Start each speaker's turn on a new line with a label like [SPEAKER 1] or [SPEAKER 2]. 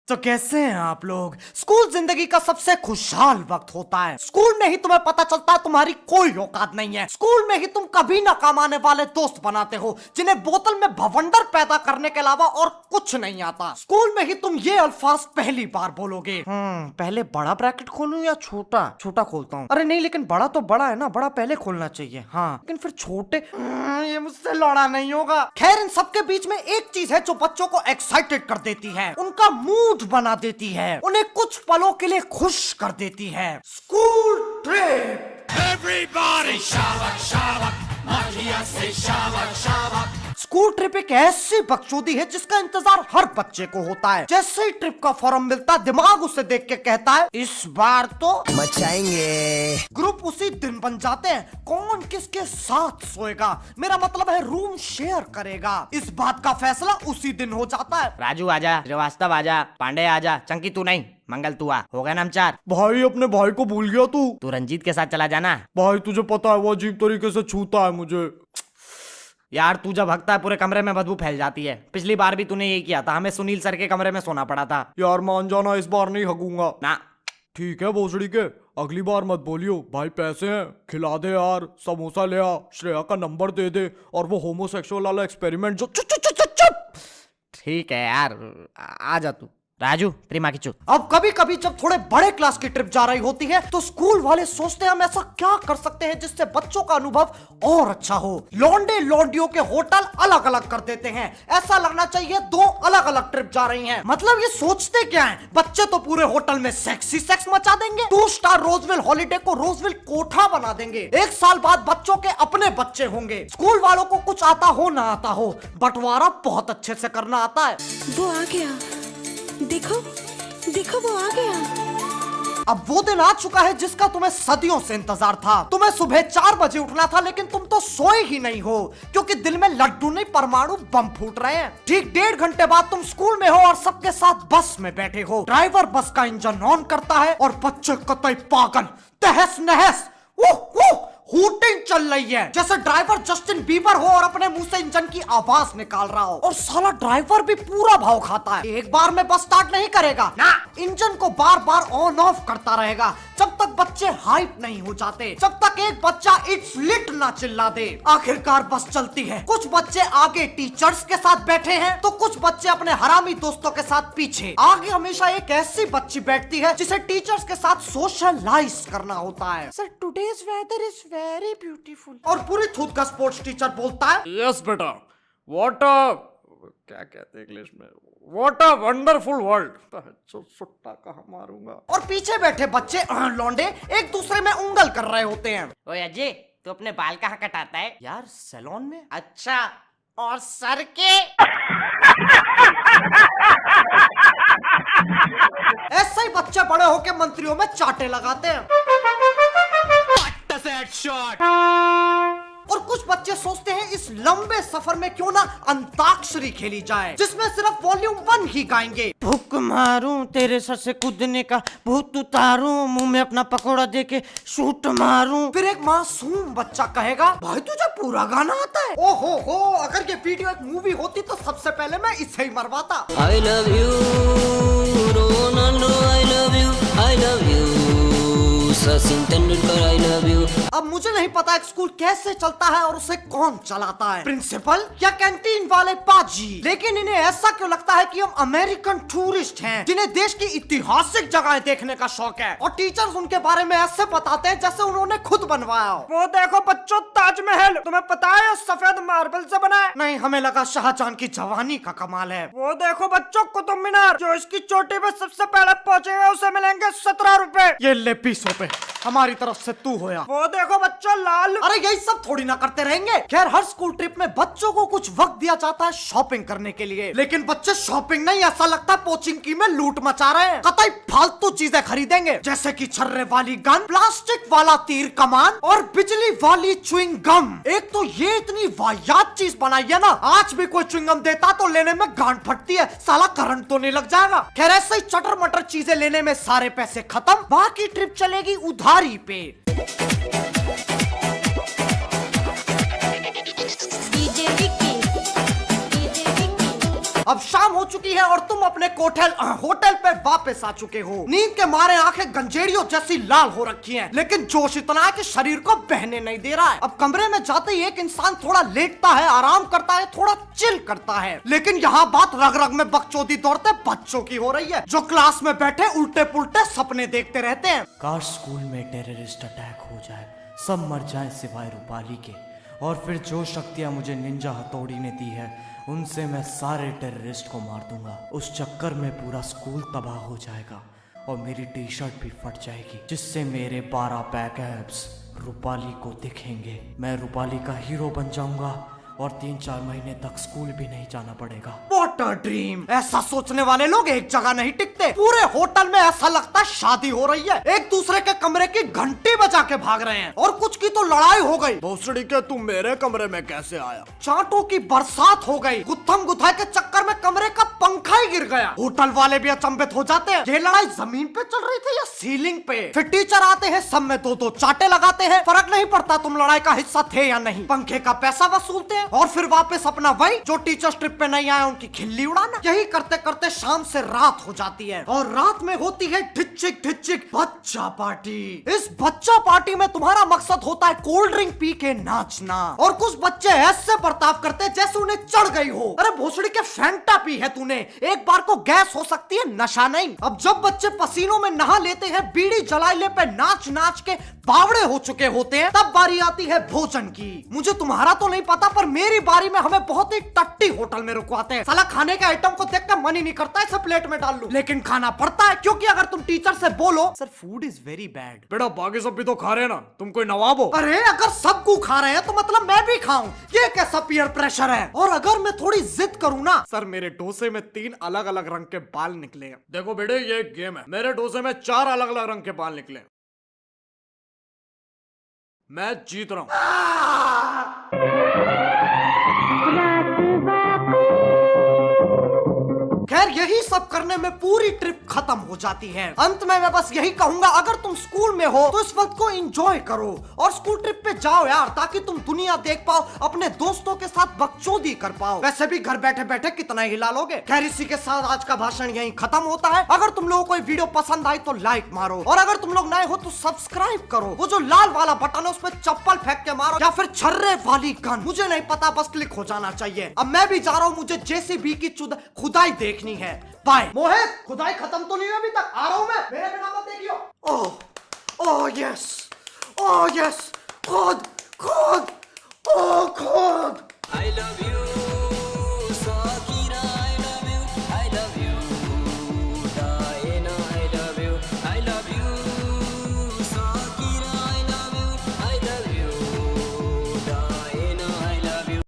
[SPEAKER 1] तो कैसे हैं आप लोग। स्कूल जिंदगी का सबसे खुशहाल वक्त होता है। स्कूल में ही तुम्हें पता चलता है तुम्हारी कोई औकात नहीं है। स्कूल में ही तुम कभी ना काम आने वाले दोस्त बनाते हो जिन्हें बोतल में भवंडर पैदा करने के अलावा और कुछ नहीं आता। स्कूल में ही तुम ये अल्फाज पहली बार बोलोगे, पहले बड़ा ब्रैकेट खोलूं या छोटा। छोटा खोलता हूँ। अरे नहीं, लेकिन बड़ा तो बड़ा है ना, बड़ा पहले खोलना चाहिए। हाँ, लेकिन फिर छोटे, ये मुझसे लड़ा नहीं होगा। खैर, इन सबके बीच में एक चीज है जो बच्चों को एक्साइटेड कर देती है, उनका मूड बना देती है, उन्हें कुछ पलों के लिए खुश कर देती है। School trip.
[SPEAKER 2] Everybody shabak shabak, Magia say shabak shabak.
[SPEAKER 1] School trip एक ऐसी बकचोदी है जिसका इंतजार हर बच्चे को होता है। जैसे ही ट्रिप का फॉर्म मिलता है, दिमाग उसे देख के कहता है इस बार तो
[SPEAKER 3] मचाएंगे।
[SPEAKER 1] ग्रुप उसी दिन बन जाते हैं, कौन किसके साथ सोएगा, मेरा मतलब है रूम शेयर करेगा। इस बात का फैसला उसी दिन हो जाता है।
[SPEAKER 4] राजू आजा, श्रीवास्तव आजा, पांडे आजा, चंकी तू नहीं, मंगल तू आ, हो गया ना हम चार।
[SPEAKER 1] भाई अपने भाई को भूल गया
[SPEAKER 4] तू रंजीत के साथ चला जाना।
[SPEAKER 1] भाई तुझे पता है वो अजीब तरीके से छूता है मुझे।
[SPEAKER 4] यार तू जब हकता है पूरे कमरे में बदबू फैल जाती है। पिछली बार भी तूने यही किया था, हमें सुनील सर के कमरे में सोना पड़ा था।
[SPEAKER 1] यार मान जाना, इस बार नहीं हगूंगा
[SPEAKER 4] ना।
[SPEAKER 1] ठीक है भोसड़ी के, अगली बार मत बोलियो। भाई पैसे हैं, खिला दे यार, समोसा ले आ, श्रेया का नंबर दे दे, और वो होमोसेक्सुअल वाला एक्सपेरिमेंट जो चुप चुप चुप चुप।
[SPEAKER 4] ठीक है यार, आ जा तू। राजू तेरी माँ की चुप।
[SPEAKER 1] अब कभी कभी जब थोड़े बड़े क्लास की ट्रिप जा रही होती है तो स्कूल वाले सोचते हैं हम ऐसा क्या कर सकते हैं जिससे बच्चों का अनुभव और अच्छा हो। लौंडे लौंडियों के होटल अलग अलग कर देते हैं, ऐसा लगना चाहिए दो अलग अलग ट्रिप जा रही हैं। मतलब ये सोचते क्या हैं, बच्चे तो पूरे होटल में सेक्सी सेक्स मचा देंगे, 2 स्टार रोजविल हॉलिडे को रोजविल कोठा बना देंगे। 1 साल बाद बच्चों के अपने बच्चे होंगे। स्कूल वालों को कुछ आता हो ना आता हो, बंटवारा बहुत अच्छे से करना आता है।
[SPEAKER 5] वो आ गया, देखो देखो वो आ गया।
[SPEAKER 1] अब वो दिन आ चुका है जिसका तुम्हें सदियों से इंतजार था। तुम्हें सुबह 4 बजे उठना था, लेकिन तुम तो सोए ही नहीं हो क्योंकि दिल में लड्डू नहीं परमाणु बम फूट रहे हैं। ठीक 1.5 घंटे बाद तुम स्कूल में हो और सबके साथ बस में बैठे हो। ड्राइवर बस का इंजन ऑन करता है और बच्चे कतई पागल तहस नहस हूटिंग चल रही है, जैसे ड्राइवर जस्टिन बीबर हो और अपने मुंह से इंजन की आवाज निकाल रहा हो। और साला ड्राइवर भी पूरा भाव खाता है, एक बार में बस स्टार्ट नहीं करेगा ना, इंजन को बार बार ऑन ऑफ करता रहेगा जब तक बच्चे हाइप नहीं हो जाते, जब तक एक बच्चा इट्स लिट ना चिल्ला दे। आखिरकार बस चलती है। कुछ बच्चे आगे टीचर्स के साथ बैठे हैं तो कुछ बच्चे अपने हरामी दोस्तों के साथ पीछे। आगे हमेशा एक ऐसी बच्ची बैठती है जिसे टीचर्स के साथ सोशलाइज करना होता है। Sir today's weather is very beautiful. और पूरी थूत का स्पोर्ट्स टीचर बोलता है
[SPEAKER 6] यस बेटा, व्हाट क्या कहते हैं इंग्लिश में, व्हाट अ वंडरफुल वर्ल्ड। सुट्टा कहाँ मारूंगा।
[SPEAKER 1] और पीछे बैठे बच्चे लौंडे एक दूसरे में उंगल कर रहे होते हैं।
[SPEAKER 4] ओए अजय, तू अपने बाल कहाँ कटाता है?
[SPEAKER 1] यार सैलून में।
[SPEAKER 4] अच्छा, और सर के?
[SPEAKER 1] ऐसे ही बच्चे बड़े होके मंत्रियों में चाटे लगाते हैं। और कुछ बच्चे सोचते हैं इस लंबे सफर में क्यों ना अंताक्षरी खेली जाए जिसमें सिर्फ वॉल्यूम 1 ही गाएंगे।
[SPEAKER 4] भूख मारूं तेरे सर से कूदने का, भूत उतारूं मुंह में अपना पकोड़ा देके शूट मारूं।
[SPEAKER 1] फिर एक मासूम बच्चा कहेगा भाई तुझे पूरा गाना आता है। ओहो हो, अगर ये वीडियो एक मूवी होती तो सबसे पहले मैं इसे ही मरवाता।
[SPEAKER 7] I love you, Ronaldo, I love you, I love you, Sachin Tendulkar, I love you।
[SPEAKER 1] अब मुझे नहीं पता एक स्कूल कैसे चलता है और उसे कौन चलाता है, प्रिंसिपल या कैंटीन वाले पाजी, लेकिन इन्हें ऐसा क्यों लगता है कि हम अमेरिकन टूरिस्ट हैं जिन्हें देश की ऐतिहासिक जगहें देखने का शौक है, और टीचर्स उनके बारे में ऐसे बताते हैं जैसे उन्होंने खुद बनवाया हो।
[SPEAKER 6] वो देखो बच्चों, ताजमहल तुम्हें पता है सफेद मार्बल से बना है।
[SPEAKER 1] नहीं, हमें लगा शाहजहां की जवानी का कमाल है।
[SPEAKER 6] वो देखो बच्चों, कुतुब मीनार, जो इसकी चोटी पे सबसे पहले पहुंचेगा उसे मिलेंगे 17 रुपए।
[SPEAKER 1] ये ले 20 रुपए हमारी तरफ से तू होया।
[SPEAKER 6] वो देखो बच्चों, लाल।
[SPEAKER 1] अरे यही सब थोड़ी ना करते रहेंगे। खैर, हर स्कूल ट्रिप में बच्चों को कुछ वक्त दिया जाता है शॉपिंग करने के लिए, लेकिन बच्चे शॉपिंग नहीं, ऐसा लगता है पोचिंग की में लूट मचा रहे हैं। कतई फालतू चीजें खरीदेंगे जैसे कि छर्रे वाली गन, प्लास्टिक वाला तीर कमान और बिजली वाली च्युइंग गम। एक तो ये इतनी वाहियात चीज बनाई है ना, आज भी कोई च्युइंग गम देता तो लेने में गांड फटती है, साला करंट तो नहीं लग जाएगा। खैर, ऐसे ही चटर मटर चीजें लेने में सारे पैसे खत्म, बाकी ट्रिप चलेगी उधारी पे। अब शाम हो चुकी है और तुम अपने होटल पे वापस आ चुके हो। नींद के मारे आंखें गंजेड़ियों जैसी लाल हो रखी हैं, लेकिन जोश इतना है कि शरीर को बहने नहीं दे रहा है। अब कमरे में जाते ही एक इंसान थोड़ा लेटता है, आराम करता है, थोड़ा चिल करता है, लेकिन यहाँ बात रग रग में बकचोदी दौड़ते बच्चों की हो रही है, जो क्लास में बैठे उल्टे पुल्टे सपने देखते रहते हैं।
[SPEAKER 4] काश स्कूल में टेररिस्ट अटैक हो जाए, सब मर जाए सिवाय रूपाली के, और फिर जो शक्तियां मुझे निंजा हथौड़ी ने दी है उनसे मैं सारे टेररिस्ट को मार दूंगा। उस चक्कर में पूरा स्कूल तबाह हो जाएगा और मेरी टी शर्ट भी फट जाएगी, जिससे मेरे 12 पैक एब्स रूपाली को दिखेंगे। मैं रूपाली का हीरो बन जाऊंगा और 3-4 महीने तक स्कूल भी नहीं जाना पड़ेगा।
[SPEAKER 1] What a dream! ऐसा सोचने वाले लोग एक जगह नहीं टिकते। पूरे होटल में ऐसा लगता है शादी हो रही है। एक दूसरे के कमरे की घंटी बजा के भाग रहे हैं और कुछ की तो लड़ाई हो गई।
[SPEAKER 6] भोसड़ी के तू मेरे कमरे में कैसे आया?
[SPEAKER 1] चांटों की बरसात हो गई। गुत्थम गुथाई के चक्कर में कमरे का पंखा ही गिर गया। होटल वाले भी अचंभित हो जाते हैं। ये लड़ाई जमीन पे चल रही थी या सीलिंग पे? फिर टीचर आते हैं, सब में 2-2 चाटे लगाते हैं। फर्क नहीं पड़ता तुम लड़ाई का हिस्सा थे या नहीं। पंखे का पैसा वसूलते हैं और फिर वापस अपना वही जो टीचर्स ट्रिप पे नहीं आए उनकी खिल्ली उड़ाना। यही करते करते शाम से रात हो जाती है और रात में होती है ढिच्चिक ढिच्चिक बच्चा पार्टी। इस बच्चा पार्टी में तुम्हारा मकसद होता है कोल्ड ड्रिंक पी के नाचना, और कुछ बच्चे ऐसे बर्ताव करते हैं जैसे उन्हें चढ़ गई हो। अरे भोसड़ी के फैंटा पी है तूने, एक बार को गैस हो सकती है, नशा नहीं। अब जब बच्चे पसीनों में नहा लेते हैं, बीड़ी जलाइले पे नाच नाच के बावड़े हो चुके होते हैं, तब बारी आती है भोजन की। मुझे तुम्हारा तो नहीं पता, पर मेरी बारी में हमें बहुत ही टट्टी होटल में रुकवाते हैं। साला खाने के आइटम को देखकर मन ही नहीं करता इसे प्लेट में डाल लूं, लेकिन खाना पड़ता है, क्योंकि अगर तुम टीचर से बोलो sir food is very bad,
[SPEAKER 6] बेटा बाकी सब भी तो खा रहे हैं ना, तुम कोई नवाब हो?
[SPEAKER 1] अरे अगर सबको खा रहे हैं तो मतलब मैं भी खाऊं, ये कैसा पीयर प्रेशर है? और अगर मैं थोड़ी जिद करूं ना,
[SPEAKER 6] सर मेरे डोसे में 3 अलग अलग रंग के बाल निकले हैं। देखो बेटे ये एक गेम है, मेरे डोसे में 4 अलग अलग रंग के बाल निकले। मैं जीत रहा हूं।
[SPEAKER 1] खैर यही सब करने में पूरी ट्रिप खत्म हो जाती है। अंत में मैं बस यही कहूंगा, अगर तुम स्कूल में हो तो इस वक्त को एंजॉय करो और स्कूल ट्रिप पे जाओ यार, ताकि तुम दुनिया देख पाओ, अपने दोस्तों के साथ बकचोदी कर पाओ। वैसे भी घर बैठे बैठे कितना ही हिला लोगे। खैर इसी के साथ आज का भाषण यहीं खत्म होता है। अगर तुम लोगों को ये वीडियो पसंद आई तो लाइक मारो, और अगर तुम लोग नए हो तो सब्सक्राइब करो। वो जो लाल वाला बटन है उस पर चप्पल फेंक के मारो, या फिर छर्रे वाली गन, मुझे नहीं पता, बस क्लिक हो जाना चाहिए। अब मैं भी जा रहा हूँ, मुझे जेसीबी की खुदाई देखनी है। बाय। मोहित, खुदाई खत्म तो नहीं है अभी तक, आ रहा हूं मैं, मेरे बिना मत देखियो। ओह यस, खुद